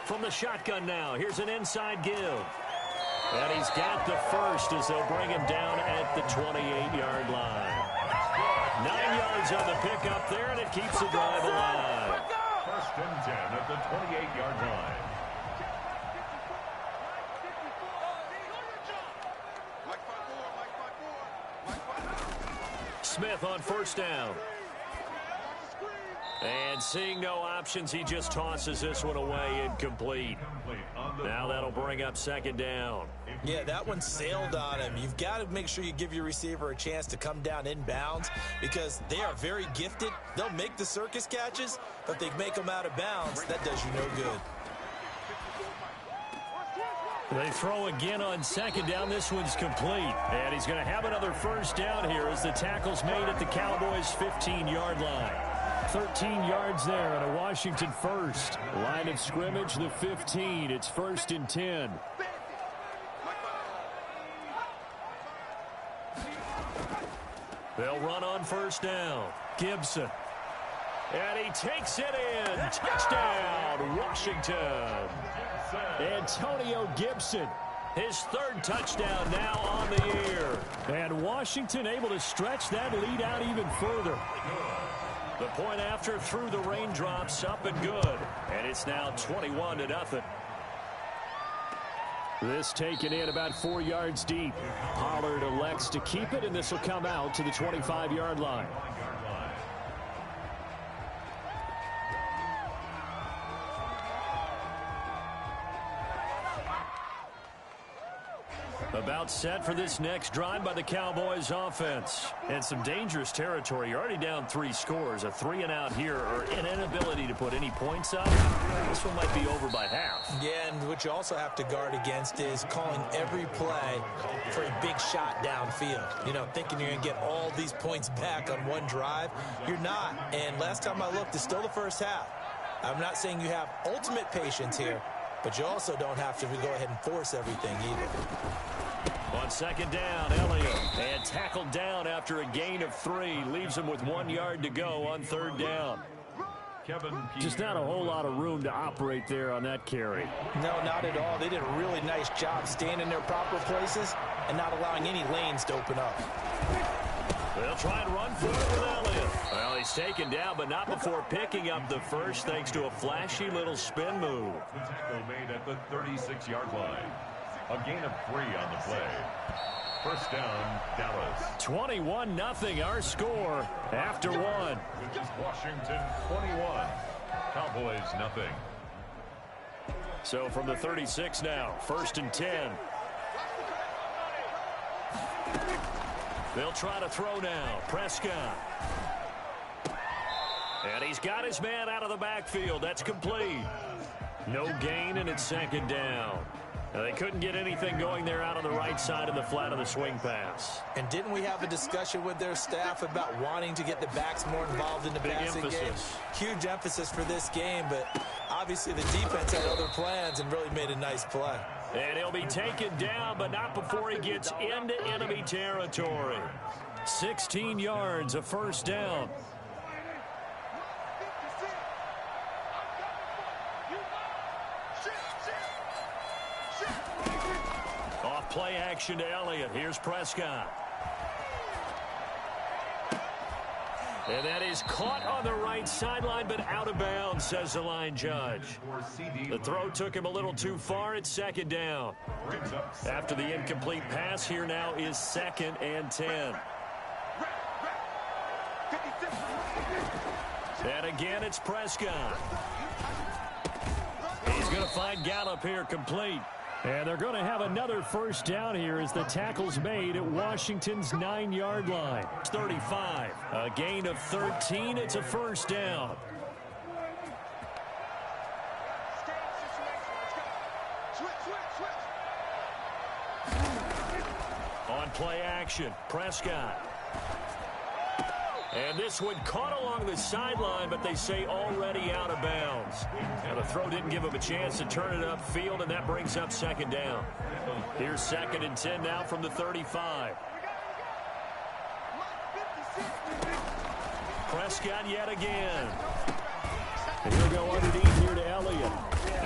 From the shotgun now, here's an inside give. And he's got the first as they'll bring him down at the 28-yard line. 9 yards on the pickup there, and it keeps the drive alive. First and 10 at the 28-yard line. Smith on first down. And seeing no options, he just tosses this one away incomplete. Now that'll bring up second down. Yeah, that one sailed on him. You've got to make sure you give your receiver a chance to come down inbounds because they are very gifted. They'll make the circus catches, but if they make them out of bounds, that does you no good. They throw again on second down. This one's complete. And he's going to have another first down here as the tackle's made at the Cowboys' 15-yard line. 13 yards there and a Washington first. Line of scrimmage, the 15. It's first and 10. They'll run on first down. Gibson. And he takes it in. Touchdown, Washington. Antonio Gibson. His third touchdown now on the year. And Washington able to stretch that lead out even further. The point after through the raindrops, up and good. And it's now 21-0. This taken in about 4 yards deep. Pollard elects to keep it, and this will come out to the 25-yard line. About set for this next drive by the Cowboys offense. And some dangerous territory. You're already down 3 scores. A 3-and-out here or an inability to put any points up. This one might be over by half. Yeah, and what you also have to guard against is calling every play for a big shot downfield. You know, thinking you're going to get all these points back on one drive. You're not. And last time I looked, it's still the first half. I'm not saying you have ultimate patience here, but you also don't have to go ahead and force everything either. On second down, Elliott. And tackled down after a gain of 3. Leaves him with 1 yard to go on third down. Just not a whole lot of room to operate there on that carry. No, not at all. They did a really nice job staying in their proper places and not allowing any lanes to open up. They'll try and run for it with Elliott. Well, he's taken down, but not before picking up the first thanks to a flashy little spin move. The tackle made at the 36-yard line. A gain of 3 on the play. First down, Dallas. 21-0 our score after 1. Washington 21. Cowboys nothing. So from the 36 now, first and 10. They'll try to throw now. Prescott. And he's got his man out of the backfield. That's complete. No gain, and it's second down. Now, they couldn't get anything going there out on the right side of the flat of the swing pass. And didn't we have a discussion with their staff about wanting to get the backs more involved in the passing game? Huge emphasis for this game, but obviously the defense had other plans and really made a nice play. And he'll be taken down, but not before he gets into enemy territory. 16 yards, a first down. Off play action to Elliott. Here's Prescott. And that is caught on the right sideline, but out of bounds, says the line judge. The throw took him a little too far. It's second down. After the incomplete pass, here now is second and 10. And again, it's Prescott. He's going to find Gallup here complete. And they're going to have another first down here as the tackle's made at Washington's 9-yard line. 35. A gain of 13. It's a first down. On play action, Prescott. And this one caught along the sideline, but they say already out of bounds. And the throw didn't give him a chance to turn it upfield, and that brings up second down. Here's second and 10 now from the 35. Prescott yet again. And he'll go underneath here to Elliott.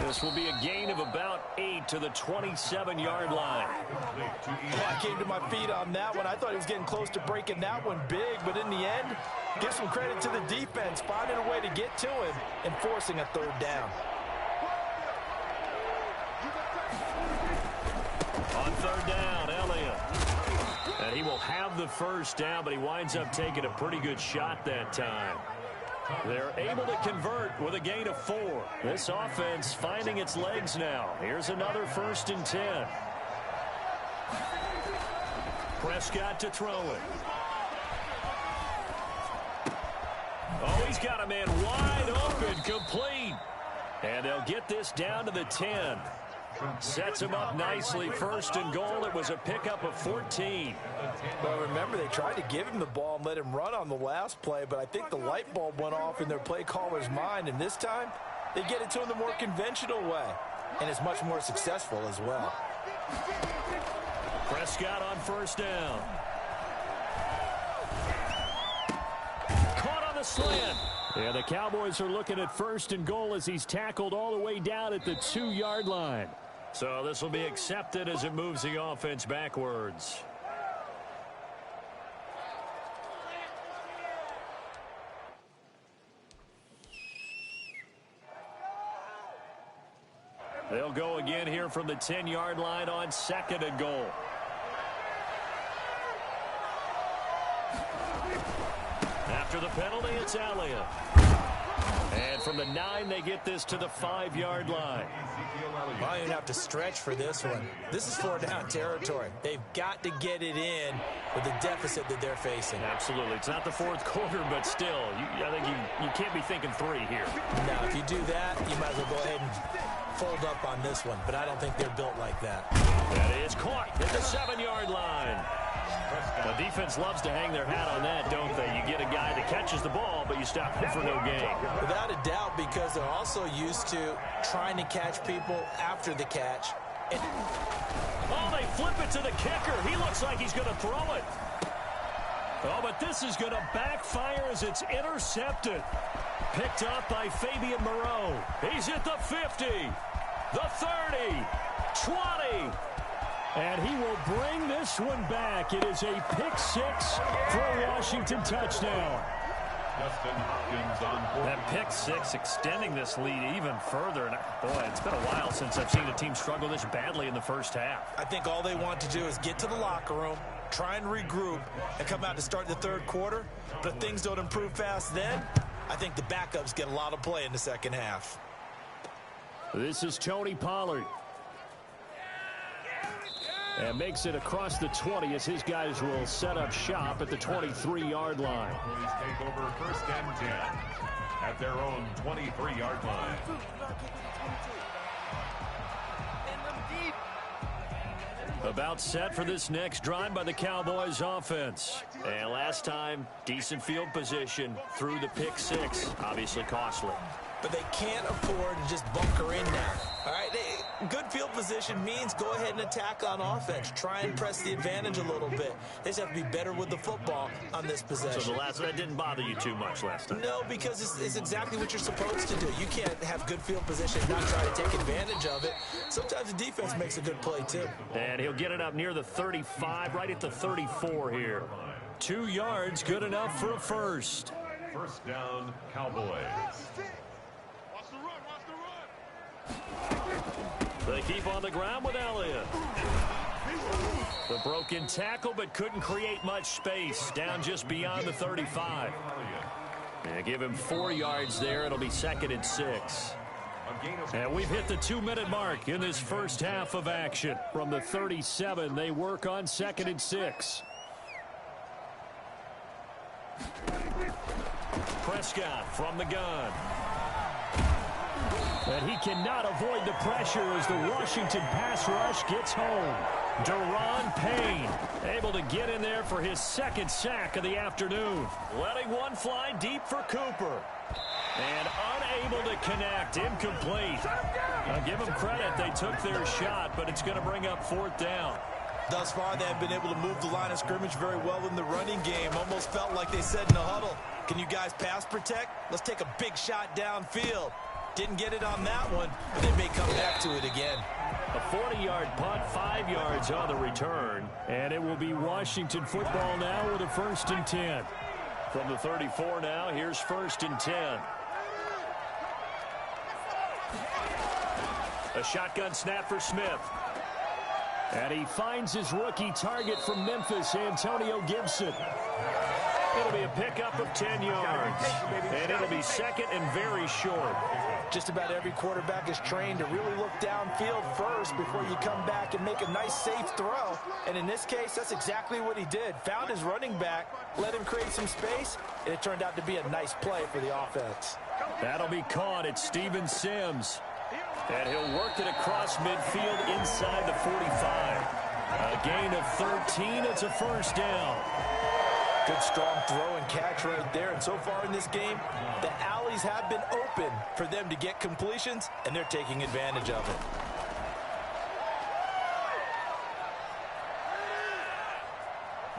This will be a gain of about 8 to the 27-yard line. I came to my feet on that one. I thought he was getting close to breaking that one big, but in the end, give some credit to the defense, finding a way to get to him and forcing a third down. On third down, Elliott. And he will have the first down, but he winds up taking a pretty good shot that time. They're able to convert with a gain of 4. This offense finding its legs now. Here's another 1st and 10. Prescott to throw it. Oh, he's got a man wide open, complete. And they'll get this down to the 10. Sets him up nicely. 1st and goal. It was a pickup of 14. Well, remember, they tried to give him the ball and let him run on the last play, but I think the light bulb went off in their play caller's mind, and this time they get it to him the more conventional way, and it's much more successful as well. Prescott on 1st down. Caught on the slant. Yeah, the Cowboys are looking at 1st and goal as he's tackled all the way down at the 2-yard line. So this will be accepted as it moves the offense backwards. They'll go again here from the 10-yard line on 2nd and goal. After the penalty, it's Elliott. And from the 9, they get this to the 5-yard line. Well, you have to stretch for this one. This is 4-down territory. They've got to get it in with the deficit that they're facing. Absolutely. It's not the 4th quarter, but still, I think you can't be thinking 3 here. Now, if you do that, you might as well go ahead and fold up on this one, but I don't think they're built like that. That is caught at the 7-yard line. The defense loves to hang their hat on that, don't they? You get a guy that catches the ball, but you stop him for no gain. Without a doubt, because they're also used to trying to catch people after the catch. Oh, they flip it to the kicker. He looks like he's going to throw it. Oh, but this is going to backfire as it's intercepted. Picked up by Fabian Moreau. He's at the 50, the 30, 20. And he will bring this one back. It is a pick-6 for a Washington touchdown. That pick-6 extending this lead even further. And boy, it's been a while since I've seen a team struggle this badly in the first half. I think all they want to do is get to the locker room, try and regroup, and come out to start the 3rd quarter. But if things don't improve fast then, I think the backups get a lot of play in the 2nd half. This is Tony Pollard. And makes it across the 20 as his guys will set up shop at the 23-yard line. Police take over 1st and 10 at their own 23-yard line. About set for this next drive by the Cowboys offense. And last time, decent field position through the pick-6. Obviously costly. But they can't afford to just bunker in now. All right, good field position means go ahead and attack on offense. Try and press the advantage a little bit. They just have to be better with the football on this possession. So that didn't bother you too much last time? No, because it's exactly what you're supposed to do. You can't have good field position and not try to take advantage of it. Sometimes the defense makes a good play, too. And he'll get it up near the 35, right at the 34 here. 2 yards, good enough for a first. 1st down, Cowboys. They keep on the ground with Elliott. The broken tackle, but couldn't create much space. Down just beyond the 35. And give him 4 yards there. It'll be 2nd and 6. And we've hit the 2-minute mark in this first half of action. From the 37, they work on 2nd and 6. Prescott from the gun. And he cannot avoid the pressure as the Washington pass rush gets home. Deron Payne able to get in there for his 2nd sack of the afternoon. Letting one fly deep for Cooper. And unable to connect. Incomplete. I'll give them credit. They took their shot, but it's going to bring up 4th down. Thus far, they have been able to move the line of scrimmage very well in the running game. Almost felt like they said in the huddle, can you guys pass protect? Let's take a big shot downfield. Didn't get it on that one, but they may come back to it again. A 40-yard punt, 5 yards on the return. And it will be Washington football now with a 1st and 10. From the 34 now, here's 1st and 10. A shotgun snap for Smith. And he finds his rookie target from Memphis, Antonio Gibson. It'll be a pickup of 10 yards. And it'll be 2nd and very short. Just about every quarterback is trained to really look downfield first before you come back and make a nice, safe throw. And in this case, that's exactly what he did. Found his running back, let him create some space, and it turned out to be a nice play for the offense. That'll be caught at Steven Sims. And he'll work it across midfield inside the 45. A gain of 13. It's a 1st down. Good strong throw and catch right there. And so far in this game, the alleys have been open for them to get completions, and they're taking advantage of it.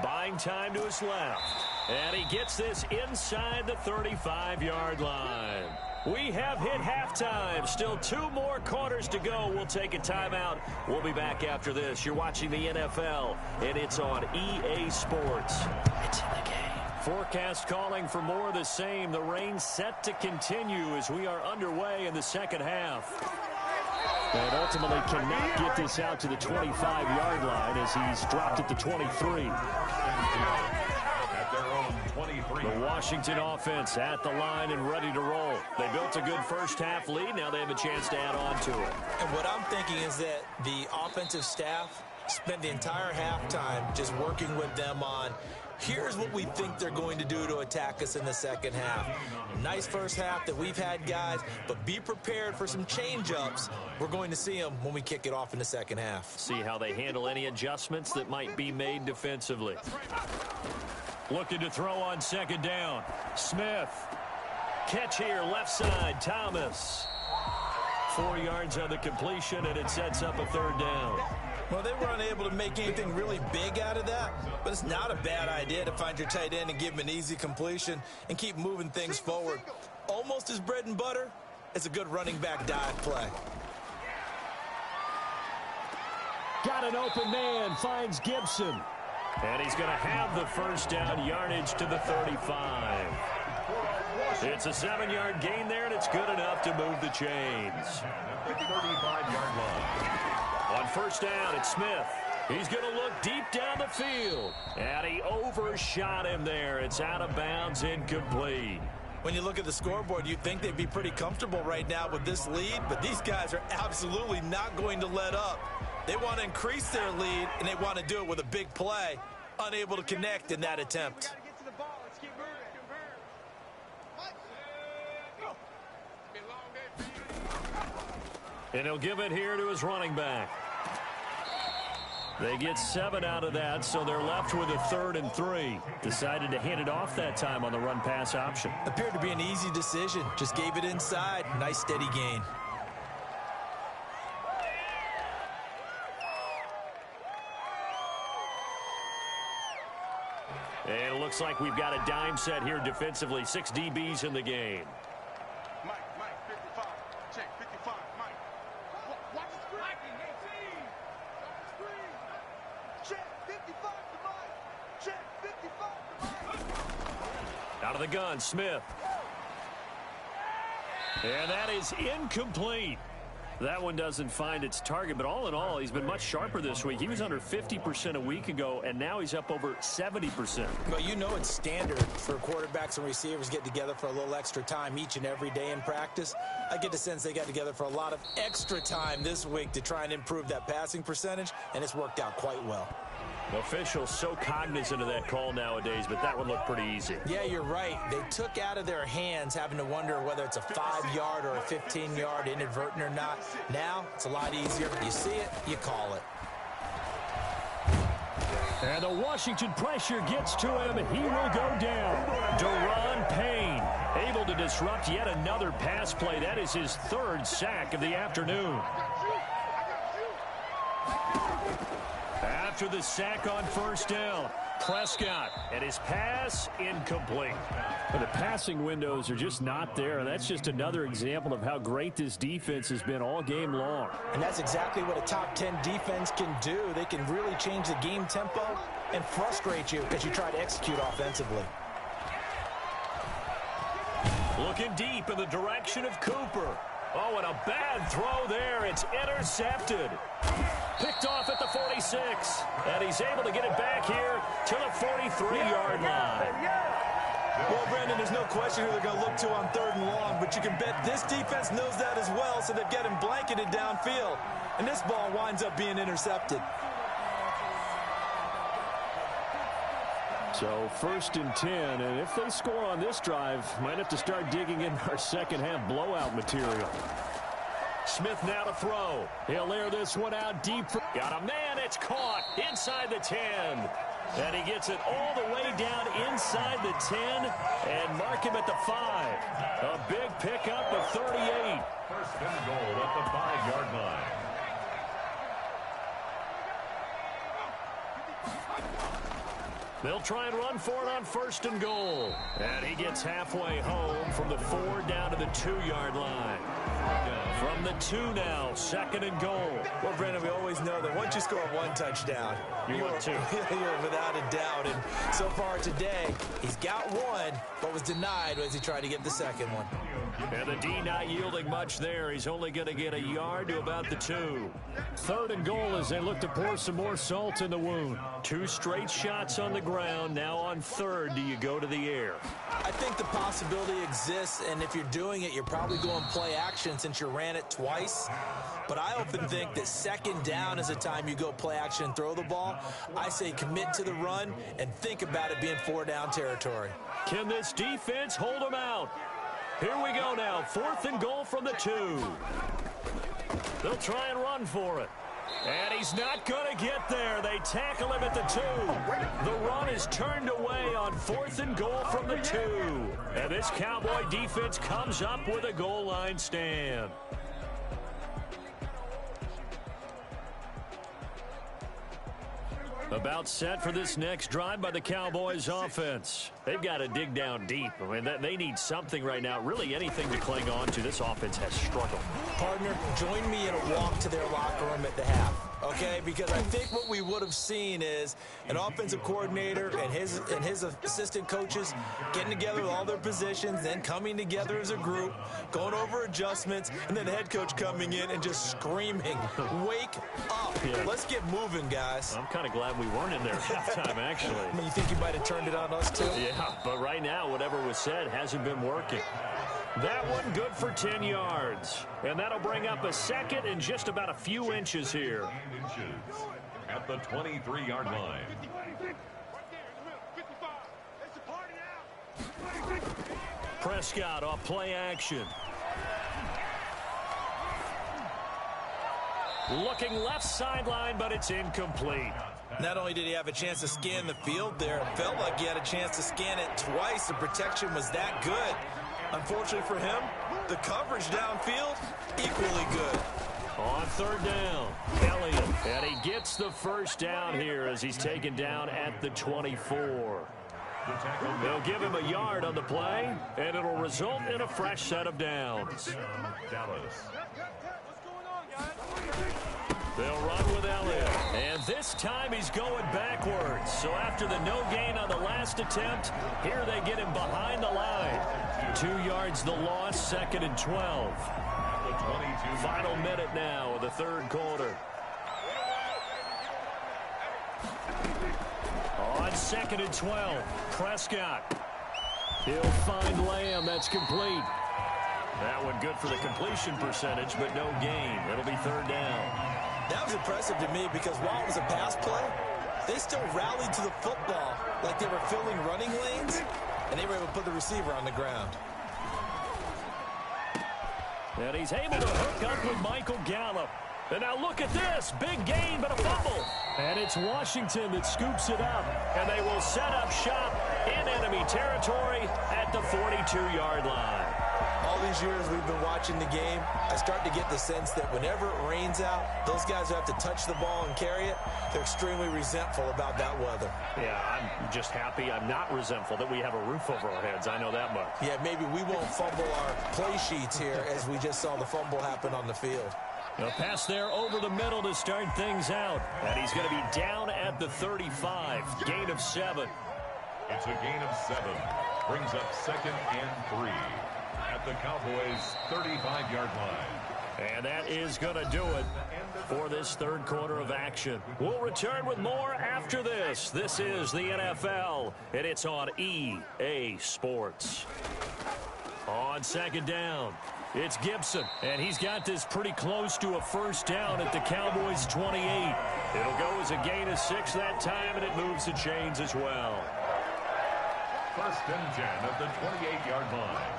Buying time to his left. And he gets this inside the 35-yard line. We have hit halftime. Still 2 more quarters to go. We'll take a timeout. We'll be back after this. You're watching the NFL, and it's on EA Sports. It's in the game. Forecast calling for more of the same. The rain set to continue as we are underway in the second half. And ultimately cannot get this out to the 25-yard line as he's dropped at the 23. The Washington offense at the line and ready to roll. They built a good first half lead. Now they have a chance to add on to it. And what I'm thinking is that the offensive staff spent the entire halftime just working with them on, here's what we think they're going to do to attack us in the second half. Nice first half that we've had, guys, but be prepared for some change-ups. We're going to see them when we kick it off in the second half. See how they handle any adjustments that might be made defensively. Looking to throw on 2nd down. Smith. Catch here, left side, Thomas. 4 yards on the completion, and it sets up a 3rd down. Well, they were unable to make anything really big out of that, but it's not a bad idea to find your tight end and give him an easy completion and keep moving things forward. Almost as bread and butter as a good running back dive play. Got an open man, finds Gibson. And he's going to have the 1st down, yardage to the 35. It's a 7-yard gain there, and it's good enough to move the chains. 35-yard line. On 1st down, it's Smith. He's going to look deep down the field. And he overshot him there. It's out of bounds, incomplete. When you look at the scoreboard, you'd think they'd be pretty comfortable right now with this lead, but these guys are absolutely not going to let up. They want to increase their lead, and they want to do it with a big play. Unable to connect in that attempt. And he'll give it here to his running back. They get 7 out of that, so they're left with a 3rd and 3. Decided to hand it off that time on the run-pass option. Appeared to be an easy decision. Just gave it inside. Nice, steady gain. And it looks like we've got a dime set here defensively. 6 DBs in the game. Mike, 55. Check, 55, Mike. Watch the screen. Check, 55 to Mike. Check, 55 to Mike. Out of the gun, Smith. And that is incomplete. That one doesn't find its target, but all in all, he's been much sharper this week. He was under 50% a week ago, and now he's up over 70%. Well, you know it's standard for quarterbacks and receivers get together for a little extra time each and every day in practice. I get the sense they got together for a lot of extra time this week to try and improve that passing percentage, and it's worked out quite well. Officials so cognizant of that call nowadays, but that one looked pretty easy. Yeah, you're right. They took out of their hands having to wonder whether it's a 5-yard or a 15-yard inadvertent or not. Now, it's a lot easier. You see it, you call it. And the Washington pressure gets to him, and he will go down. Deron Payne able to disrupt yet another pass play. That is his 3rd sack of the afternoon. After the sack on first down, Prescott, and his pass incomplete. But the passing windows are just not there, and that's just another example of how great this defense has been all game long. And that's exactly what a top 10 defense can do. They can really change the game tempo and frustrate you as you try to execute offensively. Looking deep in the direction of Cooper. Oh, and a bad throw there. It's intercepted. Picked off at the 46. And he's able to get it back here to the 43-yard line. Well, Brandon, there's no question who they're going to look to on 3rd and long, but you can bet this defense knows that as well, so they've got him blanketed downfield. And this ball winds up being intercepted. So 1st and 10, and if they score on this drive, might have to start digging in our second-half blowout material. Smith now to throw. He'll air this one out deep. Got a man. It's caught inside the 10. And he gets it all the way down inside the 10 and mark him at the 5. A big pickup of 38. 1st and goal at the 5-yard line. They'll try and run for it on 1st and goal. And he gets halfway home from the 4 down to the 2-yard line. From the 2 now, 2nd and goal. Well, Brandon, we always know that once you score 1 touchdown, you're without a doubt. And so far today, he's got 1, but was denied as he tried to get the 2nd one. And the D not yielding much there. He's only going to get a yard to about the 2. 3rd and goal as they look to pour some more salt in the wound. 2 straight shots on the ground. Now on 3rd, do you go to the air? I think the possibility exists, and if you're doing it, you're probably going play action since you ran it twice. But I often think that 2nd down is the time you go play action and throw the ball. I say commit to the run and think about it being 4-down territory. Can this defense hold them out? Here we go now. 4th and goal from the 2. They'll try and run for it. And he's not going to get there. They tackle him at the 2. The run is turned away on 4th and goal from the 2. And this Cowboy defense comes up with a goal line stand. About set for this next drive by the Cowboys offense. They've got to dig down deep. I mean, they need something right now, really anything to cling on to. This offense has struggled. Partner, join me in a walk to their locker room at the half, okay? Because I think what we would have seen is an offensive coordinator and his assistant coaches getting together with all their positions, then coming together as a group, going over adjustments, and then the head coach coming in and just screaming, wake up. Yeah. Let's get moving, guys. I'm kind of glad we weren't in there at halftime, actually. I mean, you think you might have turned it on us, too? Yeah, but right now, whatever was said hasn't been working. That one good for 10 yards. And that'll bring up a 2nd and just about a few inches here. At the 23-yard line. Prescott off play action. Looking left sideline, but it's incomplete. Not only did he have a chance to scan the field there, it felt like he had a chance to scan it twice. The protection was that good. Unfortunately for him, the coverage downfield, equally good. On 3rd down, Elliott. And he gets the 1st down here as he's taken down at the 24. They'll give him a yard on the play, and it'll result in a fresh set of downs. Dallas. They'll run with Elliott. And this time he's going backwards. So after the no gain on the last attempt, here they get him behind the line. 2 yards the loss, 2nd and 12. Final minute now of the 3rd quarter. On 2nd and 12, Prescott. He'll find Lamb. That's complete. That one good for the completion percentage, but no gain. It'll be 3rd down. That was impressive to me because while it was a pass play, they still rallied to the football like they were filling running lanes, and they were able to put the receiver on the ground. And he's able to hook up with Michael Gallup. And now look at this. Big gain, but a fumble. And it's Washington that scoops it up. And they will set up shop in enemy territory at the 42-yard line. all these years we've been watching the game, I start to get the sense that whenever it rains out, those guys who have to touch the ball and carry it, they're extremely resentful about that weather. Yeah, I'm just happy I'm not resentful that we have a roof over our heads. I know that much. Yeah, maybe we won't fumble our play sheets here as we just saw the fumble happen on the field. A pass there over the middle to start things out. And he's going to be down at the 35. Gain of 7. It's a gain of 7. Brings up 2nd and 3 at the Cowboys' 35-yard line. And that is going to do it for this third quarter of action. We'll return with more after this. This is the NFL, and it's on EA Sports. On second down, it's Gibson, and he's got this pretty close to a first down at the Cowboys' 28. It'll go as a gain of 6 that time, and it moves the chains as well. 1st and 10 at the 28-yard line.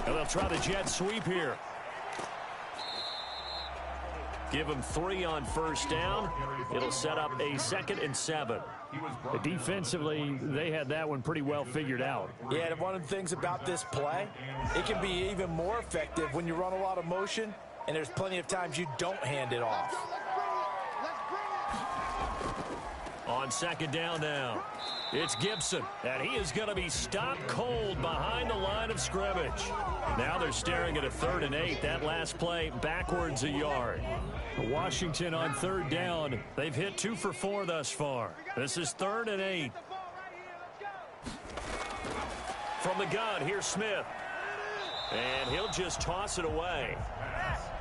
And they'll try the jet sweep here. Give them 3 on first down. It'll set up a 2nd and 7. Defensively, they had that one pretty well figured out. Yeah, and one of the things about this play, it can be even more effective when you run a lot of motion, and there's plenty of times you don't hand it off. On second down now, it's Gibson, and he is going to be stopped cold behind the line of scrimmage. Now they're staring at a 3rd and 8. That last play backwards a yard. Washington on third down. They've hit 2 for 4 thus far. This is 3rd and 8. From the gun, here's Smith. And he'll just toss it away.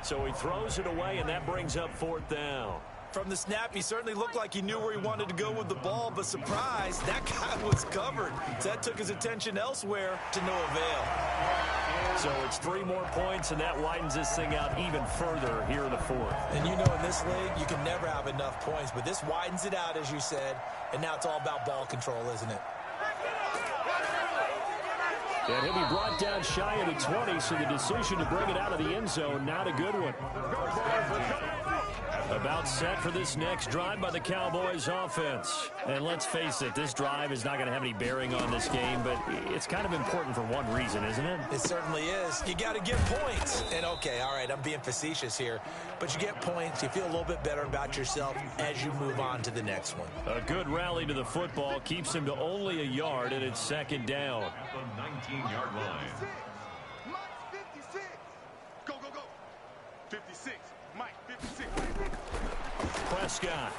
So he throws it away, and that brings up 4th down. From the snap, he certainly looked like he knew where he wanted to go with the ball, but surprise, that guy was covered. So that took his attention elsewhere to no avail. So it's 3 more points, and that widens this thing out even further here in the 4th. And you know in this league, you can never have enough points, but this widens it out, as you said, and now it's all about ball control, isn't it? And he'll be brought down shy of the 20, so the decision to bring it out of the end zone, not a good one. About set for this next drive by the Cowboys offense. And let's face it, this drive is not going to have any bearing on this game, but it's kind of important for one reason, isn't it? It certainly is. You got to get points. And okay, all right, I'm being facetious here, but you get points, you feel a little bit better about yourself as you move on to the next one. A good rally to the football keeps him to only a yard, and it's second down. At the 19-yard line. Mike 56. Go, go, go. 56. Mike 56. Prescott.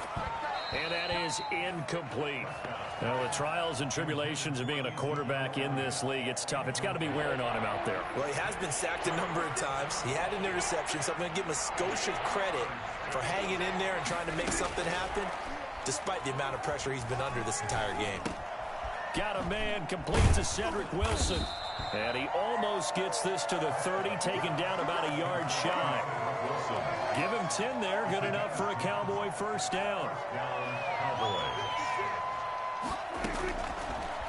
And that is incomplete. Well, the trials and tribulations of being a quarterback in this league, it's tough. It's got to be wearing on him out there. Well, he has been sacked a number of times. He had an interception, so I'm going to give him a skosh of credit for hanging in there and trying to make something happen, despite the amount of pressure he's been under this entire game. Got a man complete to Cedric Wilson. And he almost gets this to the 30, taken down about a yard shy. Give him 10 there, good enough for a Cowboy first down.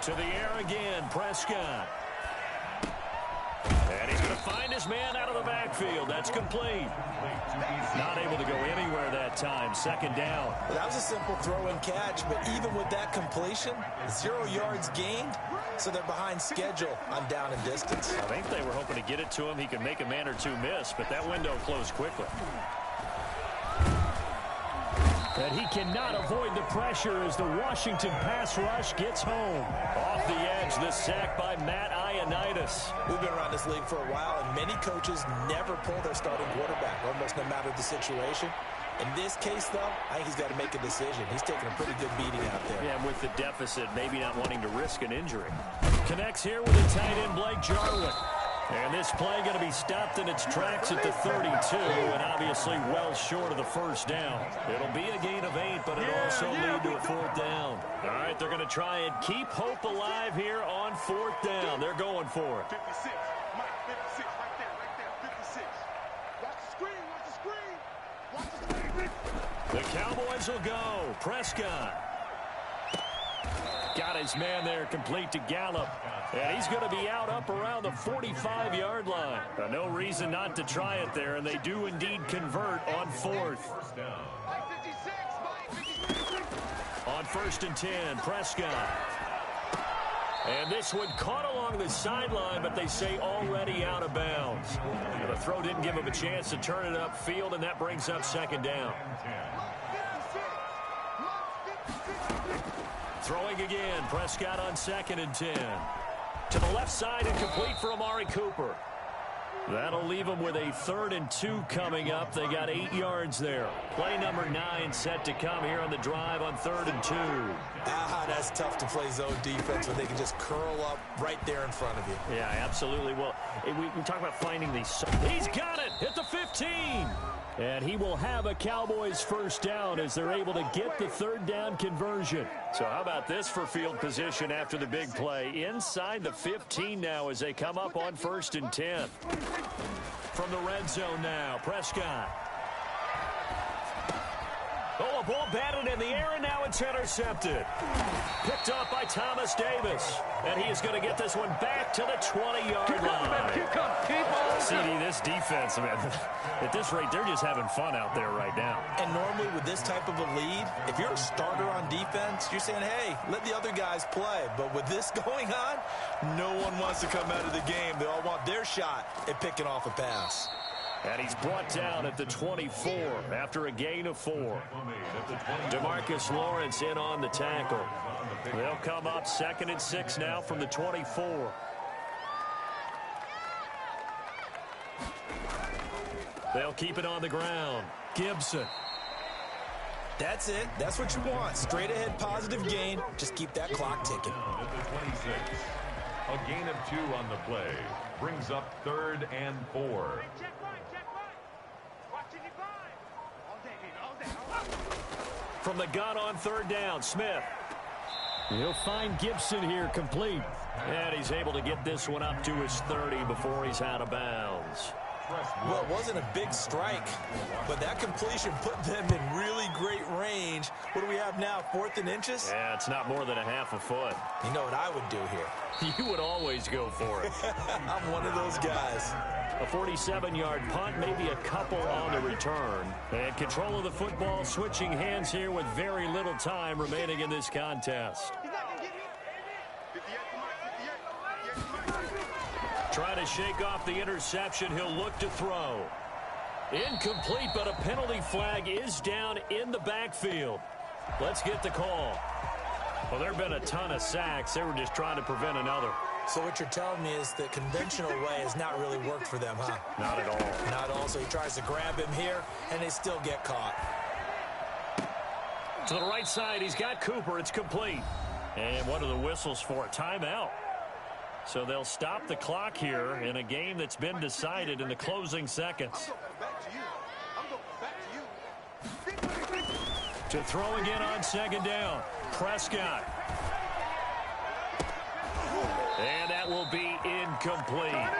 To the air again, Prescott. And he's going to find his man out of the backfield. That's complete. Not able to go anywhere that time. Second down. Well, that was a simple throw and catch, but even with that completion, 0 yards gained, so they're behind schedule on down and distance. I think they were hoping to get it to him. He could make a man or two miss, but that window closed quickly. And he cannot avoid the pressure as the Washington pass rush gets home. Off the edge, the sack by Matt Ioannidis. We've been around this league for a while, and many coaches never pull their starting quarterback, almost no matter the situation. In this case, though, I think he's got to make a decision. He's taking a pretty good beating out there. Yeah, with the deficit, maybe not wanting to risk an injury. Connects here with the tight end, Blake Jarwin. And this play going to be stopped in its tracks at the 32, and obviously well short of the first down. It'll be a gain of 8, but it'll also lead to a 4th down. All right, they're going to try and keep hope alive here on 4th down. They're going for it. 56. Mike 56. Right there. 56. Watch the screen. Watch the screen. The Cowboys will go. Prescott. Got his man there complete to Gallup. And he's going to be out up around the 45-yard line. No reason not to try it there, and they do indeed convert on 4th. Mike 56. On 1st and 10, Prescott. And this one caught along the sideline, but they say already out of bounds. And the throw didn't give him a chance to turn it upfield, and that brings up second down. Throwing again, Prescott on 2nd and 10. To the left side and complete for Amari Cooper. That'll leave them with a 3rd and 2 coming up. They got 8 yards there. Play number 9 set to come here on the drive on 3rd and 2. That's tough to play zone defense when they can just curl up right there in front of you. Yeah, absolutely. Well, we talk about finding these. He's got it at the 15. And he will have a Cowboys first down as they're able to get the 3rd down conversion. So how about this for field position after the big play? Inside the 15 now as they come up on 1st and 10. From the red zone now, Prescott. Oh, a ball batted in the air, and now it's intercepted. Picked up by Thomas Davis. And he is going to get this one back to the 20-yard line. CD, this defense, man, at this rate, they're just having fun out there right now. And normally with this type of a lead, if you're a starter on defense, you're saying, hey, let the other guys play. But with this going on, no one wants to come out of the game. They all want their shot at picking off a pass. And he's brought down at the 24 after a gain of 4. DeMarcus Lawrence in on the tackle. They'll come up 2nd and 6 now from the 24. They'll keep it on the ground. Gibson. That's it. That's what you want. Straight ahead positive gain. Just keep that clock ticking. At the 26. A gain of 2 on the play. Brings up 3rd and 4. From the gun on 3rd down, Smith. He'll find Gibson here complete. And he's able to get this one up to his 30 before he's out of bounds. Well, it wasn't a big strike, but that completion put them in really great range. What do we have now, 4th and inches? Yeah, it's not more than a half a foot. You know what I would do here? You would always go for it. I'm one of those guys. A 47-yard punt, maybe a couple on the return. And control of the football, switching hands here with very little time remaining in this contest. Trying to shake off the interception. He'll look to throw. Incomplete, but a penalty flag is down in the backfield. Let's get the call. Well, there have been a ton of sacks. They were just trying to prevent another. So what you're telling me is the conventional way has not really worked for them, huh? Not at all. Not at all. So he tries to grab him here, and they still get caught. To the right side, he's got Cooper. It's complete. And what are the whistles for? A timeout. So they'll stop the clock here in a game that's been decided in the closing seconds. To throw again on 2nd down. Prescott. And that will be incomplete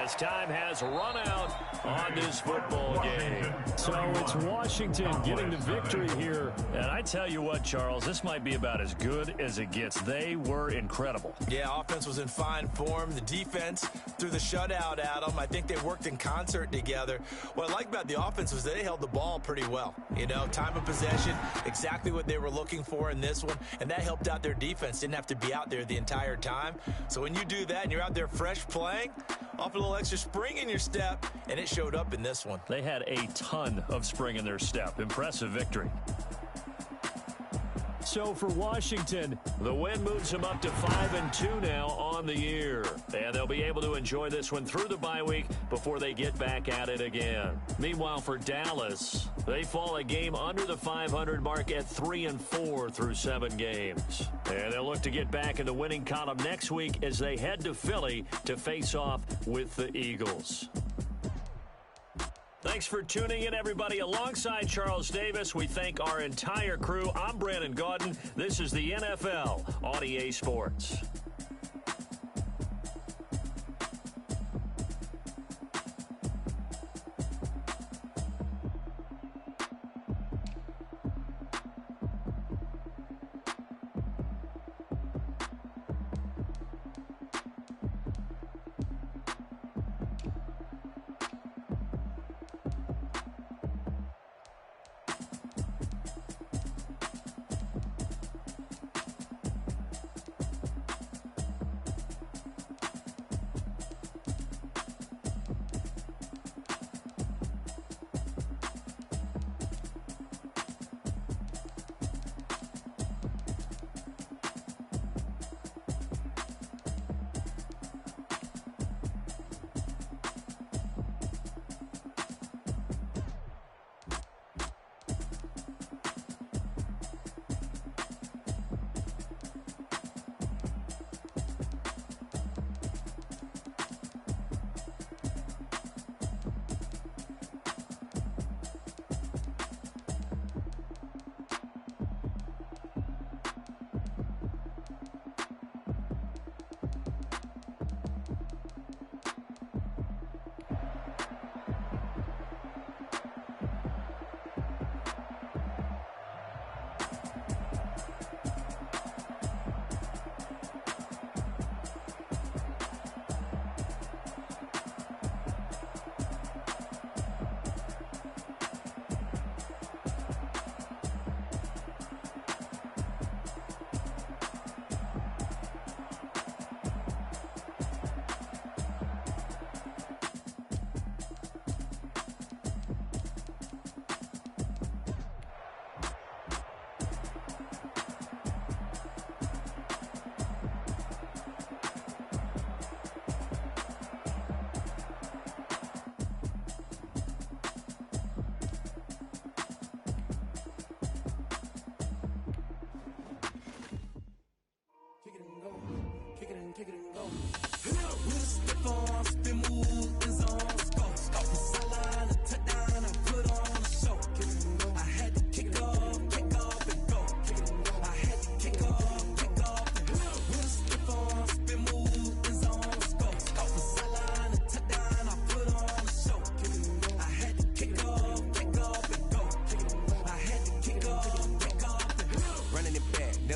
as time has run out on this football game. So it's Washington getting the victory here. And I tell you what, Charles, this might be about as good as it gets. They were incredible. Yeah, offense was in fine form. The defense threw the shutout at them. I think they worked in concert together. What I like about the offense was they held the ball pretty well. You know, time of possession, exactly what they were looking for in this one. And that helped out their defense. Didn't have to be out there the entire time. So when you do that and you're out there fresh playing, off a little extra spring in your step, and it showed up in this one. They had a ton of spring in their step. Impressive victory. So for Washington, the win moves them up to 5-2 now on the year. And they'll be able to enjoy this one through the bye week before they get back at it again. Meanwhile, for Dallas, they fall a game under the 500 mark at 3-4 through 7 games. And they'll look to get back in the winning column next week as they head to Philly to face off with the Eagles. Thanks for tuning in, everybody. Alongside Charles Davis, we thank our entire crew. I'm Brandon Gaudin. This is the NFL on EA Sports.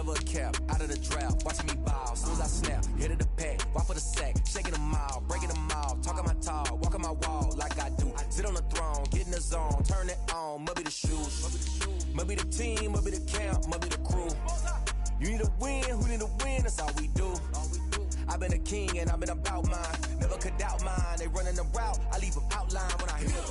never a cap, out of the draft, watching me ball. Soon as I snap, hit of the pack, walk for the sack, shaking them all, breaking them all, talking my talk, walking my wall like I do. Sit on the throne, get in the zone, turn it on, must be the shoes, must be the team, must be the camp, must be the crew. You need a win, who need a win, that's all we do. I've been a king and I've been about mine, never could doubt mine. They running the route, I leave them outline when I hit.